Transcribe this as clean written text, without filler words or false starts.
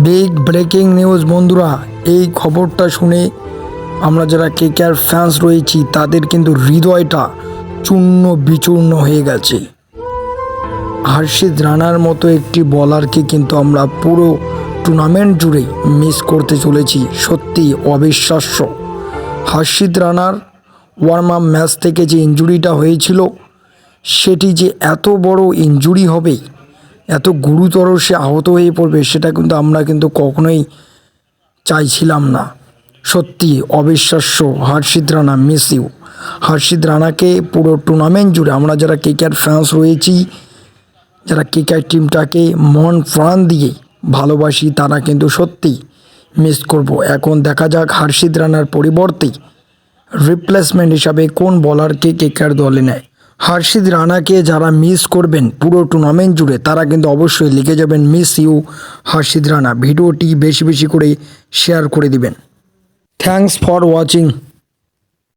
Big breaking news বন্ধুরা, এই খবরটা শুনে আমরা যারা কেকেআর ফ্যান্স রয়েছি তাদের কিন্তু হৃদয়টা চূর্ণ বিচূর্ণ হয়ে গেছে। হর্ষিত রানার মতো একটি বলারকে কিন্তু আমরা পুরো টুর্নামেন্ট জুড়ে মিস করতে চলেছি। সত্যি অবিশ্বাস্য। হর্ষিত রানার ওয়ার্ম আপ ম্যাচ থেকে যে ইনজুরিটা হয়েছিল, সেটি যে এত বড় ইনজুরি হবে, এত গুরুতর সে আহত হয়ে পড়বে, সেটা কিন্তু আমরা কিন্তু কখনোই চাইছিলাম না। সত্যি অবিশ্বাস্য। হর্ষিত রানা, মিস ইউ। হর্ষিত রানাকে পুরো টুর্নামেন্ট জুড়ে আমরা যারা কেকেআর ফ্যান্স রয়েছি, যারা কেকেআর টিমটাকে মন প্রাণ দিয়ে ভালোবাসি, তারা কিন্তু সত্যি মিস করব। এখন দেখা যাক হর্ষিত রানার পরিবর্তে রিপ্লেসমেন্ট হিসাবে কোন বলারকে কেকেআর দলে নেয়। হর্ষিত রানাকে যারা মিস করবেন পুরো টুর্নামেন্ট জুড়ে, তারা কিন্তু অবশ্যই লিখে যাবেন মিস ইউ হর্ষিত রানা। ভিডিওটি বেশি বেশি করে শেয়ার করে দিবেন। Thanks for watching.